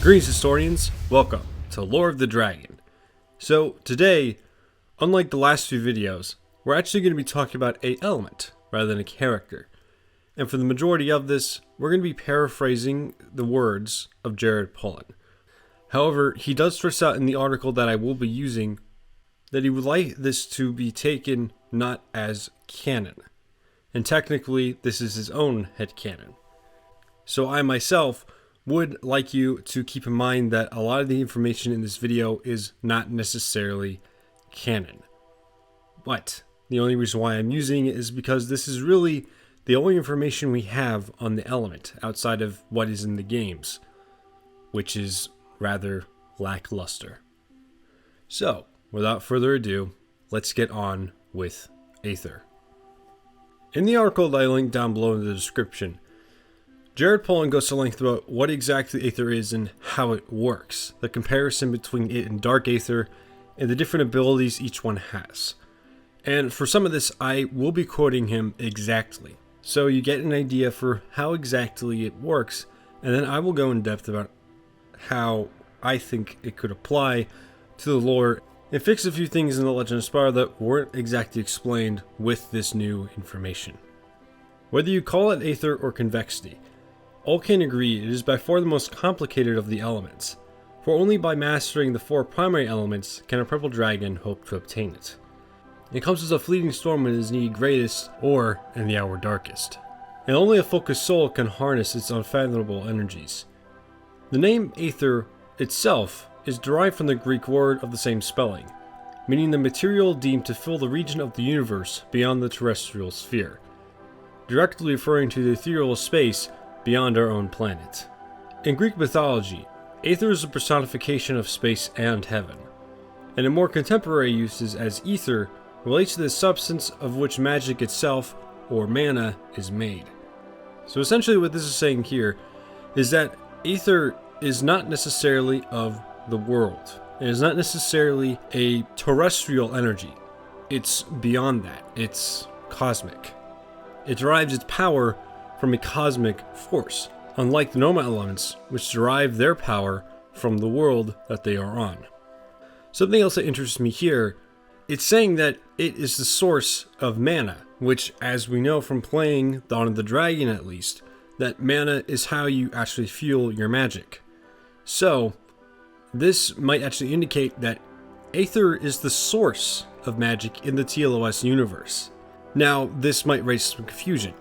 Greetings historians, welcome to Lore of the Dragon. So today, unlike the last few videos, we're actually going to be talking about an element rather than a character. And for the majority of this, we're going to be paraphrasing the words of Jared Pullen. However, he does stress out in the article that I will be using that he would like this to be taken not as canon. And technically, this is his own headcanon. So I myself would like you to keep in mind that a lot of the information in this video is not necessarily canon. But the only reason why I'm using it is because this is really the only information we have on the element outside of what is in the games, which is rather lackluster. So, without further ado, let's get on with Aether. In the article that I linked down below in the description, Jared Pullen goes to length about what exactly Aether is and how it works, the comparison between it and Dark Aether, and the different abilities each one has. And for some of this, I will be quoting him exactly, so you get an idea for how exactly it works, and then I will go in depth about how I think it could apply to the lore and fix a few things in the Legend of Spyro that weren't exactly explained with this new information. Whether you call it Aether or convexity, all can agree it is by far the most complicated of the elements, for only by mastering the four primary elements can a purple dragon hope to obtain it. It comes as a fleeting storm when it is needed greatest or in the hour darkest, and only a focused soul can harness its unfathomable energies. The name Aether itself is derived from the Greek word of the same spelling, meaning the material deemed to fill the region of the universe beyond the terrestrial sphere, directly referring to the ethereal space beyond our own planet. In Greek mythology, Aether is a personification of space and heaven, and in more contemporary uses as ether relates to the substance of which magic itself, or mana, is made. So essentially what this is saying here is that Aether is not necessarily of the world. It is not necessarily a terrestrial energy. It's beyond that. It's cosmic. It derives its power from a cosmic force, unlike the normal elements, which derive their power from the world that they are on. Something else that interests me here, it's saying that it is the source of mana, which, as we know from playing Dawn of the Dragon at least, that mana is how you actually fuel your magic. So, this might actually indicate that Aether is the source of magic in the TLOS universe. Now, this might raise some confusion.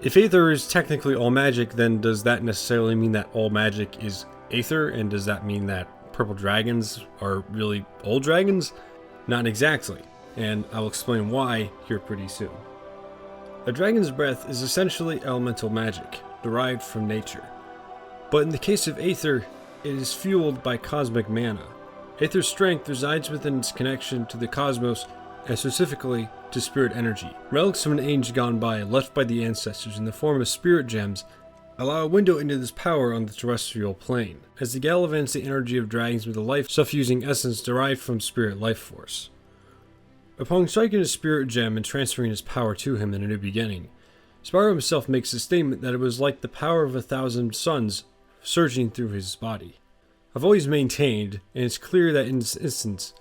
If Aether is technically all magic, then does that necessarily mean that all magic is Aether? And does that mean that purple dragons are really old dragons? Not exactly, and I'll explain why here pretty soon. A dragon's breath is essentially elemental magic, derived from nature. But in the case of Aether, it is fueled by cosmic mana. Aether's strength resides within its connection to the cosmos, and specifically to spirit energy. Relics of an age gone by, left by the ancestors in the form of spirit gems, allow a window into this power on the terrestrial plane, as they gallivants the energy of dragons with a life-suffusing essence derived from spirit life force. Upon striking a spirit gem and transferring its power to him in a new beginning, Spyro himself makes a statement that it was like the power of 1,000 suns surging through his body. I've always maintained, and it's clear that in this instance,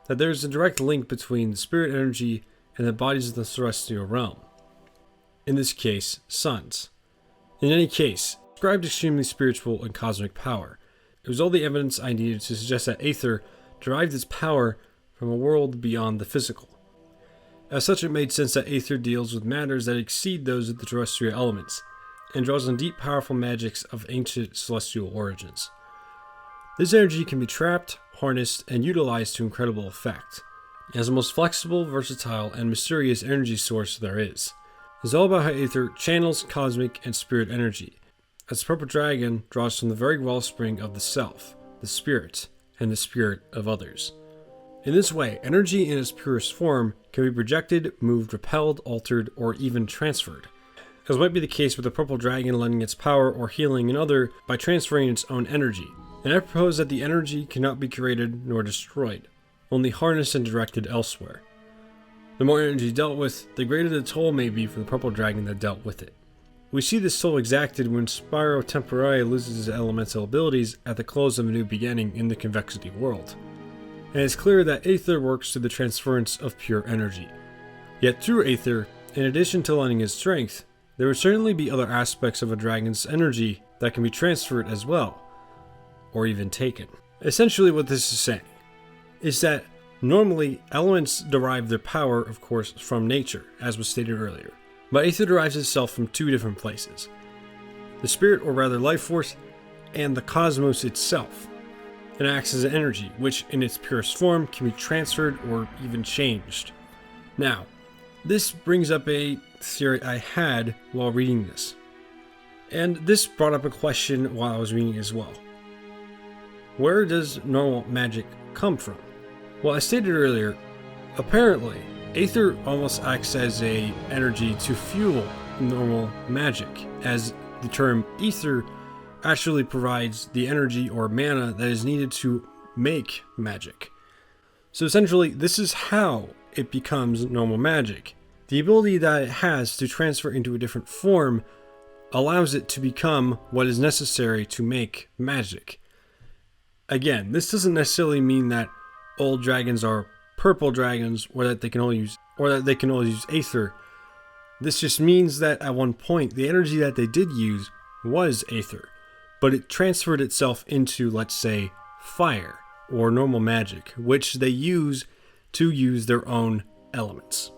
that there is a direct link between the spirit energy and the bodies of the celestial realm. In this case, suns. In any case, described extremely spiritual and cosmic power. It was all the evidence I needed to suggest that Aether derived its power from a world beyond the physical. As such, it made sense that Aether deals with matters that exceed those of the terrestrial elements, and draws on deep, powerful magics of ancient celestial origins. This energy can be trapped, harnessed, and utilized to incredible effect. As the most flexible, versatile, and mysterious energy source there is. It's all about how Aether channels cosmic and spirit energy, as the purple dragon draws from the very wellspring of the self, the spirit, and the spirit of others. In this way, energy in its purest form can be projected, moved, repelled, altered, or even transferred, as might be the case with the purple dragon lending its power or healing another by transferring its own energy. And I propose that the energy cannot be created nor destroyed, only harnessed and directed elsewhere. The more energy dealt with, the greater the toll may be for the purple dragon that dealt with it. We see this toll exacted when Spyro temporarily loses his elemental abilities at the close of a new beginning in the convexity world. And it's clear that Aether works through the transference of pure energy. Yet through Aether, in addition to lending his strength, there would certainly be other aspects of a dragon's energy that can be transferred as well, or even taken. Essentially what this is saying is that normally elements derive their power, of course, from nature, as was stated earlier. But Aether derives itself from two different places: the spirit, or rather life force, and the cosmos itself. It acts as an energy, which in its purest form can be transferred or even changed. Now, this brings up a theory I had while reading this. And this brought up a question while I was reading as well. Where does normal magic come from? Well, as stated earlier, apparently, Aether almost acts as an energy to fuel normal magic, as the term ether actually provides the energy or mana that is needed to make magic. So essentially, this is how it becomes normal magic. The ability that it has to transfer into a different form allows it to become what is necessary to make magic. Again, this doesn't necessarily mean that all dragons are purple dragons, or that they can all use Aether. This just means that at one point the energy that they did use was Aether, but it transferred itself into, let's say, fire or normal magic, which they use to use their own elements.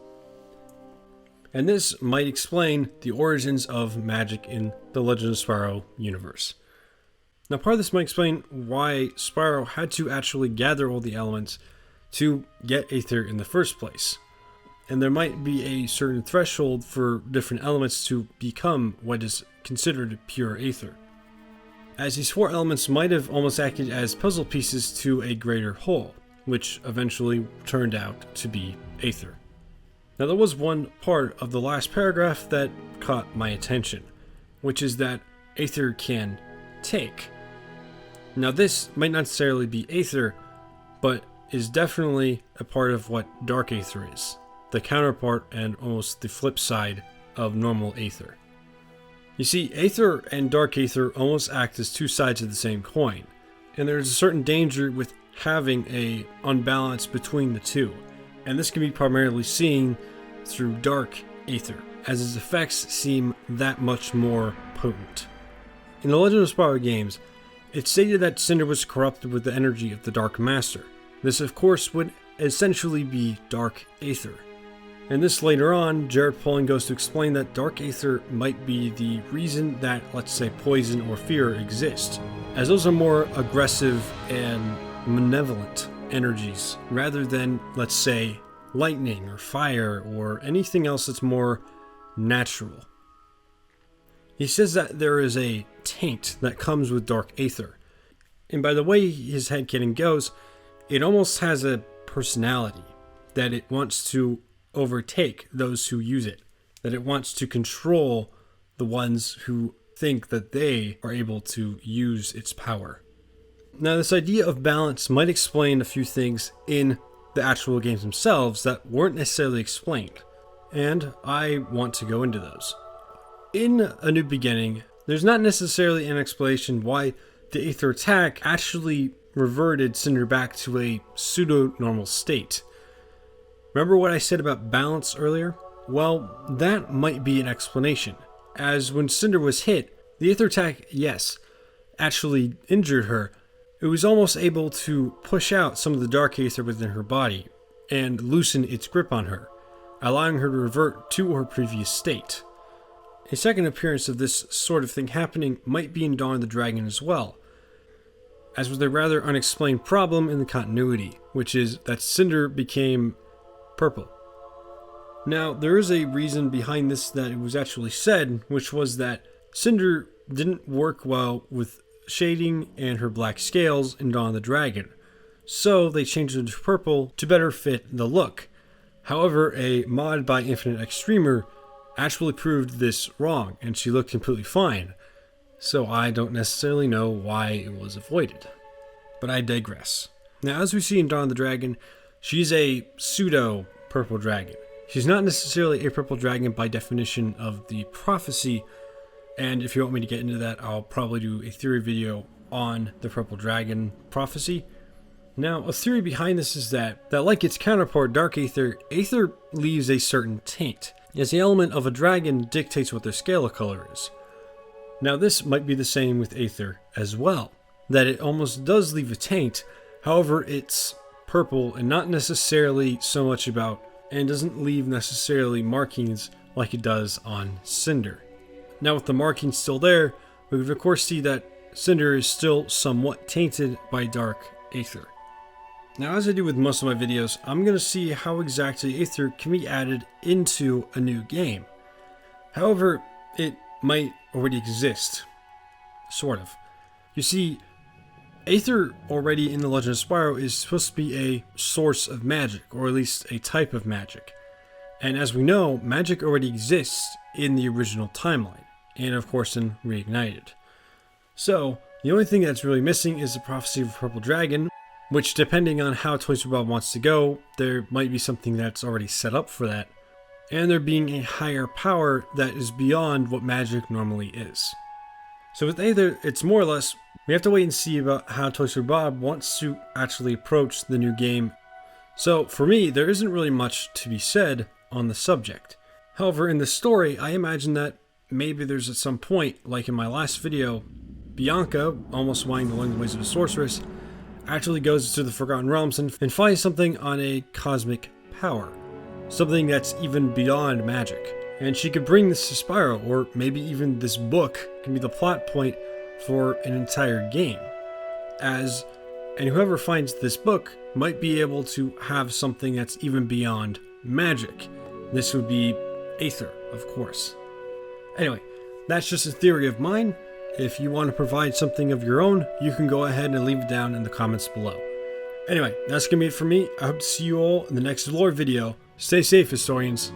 And this might explain the origins of magic in the Legend of Spyro universe. Now, part of this might explain why Spyro had to actually gather all the elements to get Aether in the first place. And there might be a certain threshold for different elements to become what is considered pure Aether, as these four elements might have almost acted as puzzle pieces to a greater whole, which eventually turned out to be Aether. Now, there was one part of the last paragraph that caught my attention, which is that Aether can take. Now, this might not necessarily be Aether, but is definitely a part of what Dark Aether is, the counterpart and almost the flip side of normal Aether. You see, Aether and Dark Aether almost act as two sides of the same coin, and there's a certain danger with having an unbalance between the two, and this can be primarily seen through Dark Aether, as its effects seem that much more potent. In the Legend of Spyro games, it's stated that Cinder was corrupted with the energy of the Dark Master. This, of course, would essentially be Dark Aether. And this later on, Pullen goes to explain that Dark Aether might be the reason that, let's say, poison or fear exist, as those are more aggressive and malevolent energies, rather than, let's say, lightning or fire or anything else that's more natural. He says that there is a taint that comes with Dark Aether, and by the way his headcanon goes, it almost has a personality, that it wants to overtake those who use it, that it wants to control the ones who think that they are able to use its power. Now, this idea of balance might explain a few things in the actual games themselves that weren't necessarily explained, and I want to go into those. In A New Beginning, there's not necessarily an explanation why the Aether attack actually reverted Cinder back to a pseudo-normal state. Remember what I said about balance earlier? Well, that might be an explanation, as when Cinder was hit, the Aether attack, yes, actually injured her. It was almost able to push out some of the Dark Aether within her body and loosen its grip on her, allowing her to revert to her previous state. A second appearance of this sort of thing happening might be in Dawn of the Dragon as well, as was a rather unexplained problem in the continuity, which is that Cinder became purple. Now, there is a reason behind this that it was actually said, which was that Cinder didn't work well with shading and her black scales in Dawn of the Dragon, so they changed it to purple to better fit the look. However, a mod by Infinite Extremer actually proved this wrong, and she looked completely fine, so I don't necessarily know why it was avoided. But I digress. Now, as we see in Dawn of the Dragon, she's a pseudo-purple dragon. She's not necessarily a purple dragon by definition of the prophecy, And if you want me to get into that, I'll probably do a theory video on the Purple Dragon prophecy. Now, a theory behind this is that like its counterpart, Dark Aether, Aether leaves a certain taint, as the element of a dragon dictates what their scalar color is. Now, this might be the same with Aether as well, that it almost does leave a taint, however, it's purple and not necessarily so much about, and doesn't leave necessarily markings like it does on Cinder. Now, with the markings still there, we would of course see that Cinder is still somewhat tainted by Dark Aether. Now, as I do with most of my videos, I'm going to see how exactly Aether can be added into a new game. However, it might already exist. Sort of. You see, Aether already in the Legend of Spyro is supposed to be a source of magic, or at least a type of magic. And as we know, magic already exists in the original timeline, and of course in Reignited. So, the only thing that's really missing is the prophecy of Purple Dragon, which, depending on how Toy Story Bob wants to go, there might be something that's already set up for that, and there being a higher power that is beyond what magic normally is. So with Aether, it's more or less, we have to wait and see about how Toy Story Bob wants to actually approach the new game. So for me, there isn't really much to be said on the subject. However, in the story, I imagine that maybe there's at some point, like in my last video, Bianca, almost wanting to learn the ways of a sorceress, actually goes to the Forgotten Realms and finds something on a cosmic power. Something that's even beyond magic. And she could bring this to Spyro, or maybe even this book can be the plot point for an entire game. And whoever finds this book might be able to have something that's even beyond magic. This would be Aether, of course. Anyway, that's just a theory of mine. If you want to provide something of your own, you can go ahead and leave it down in the comments below. Anyway, that's going to be it for me. I hope to see you all in the next lore video. Stay safe, historians.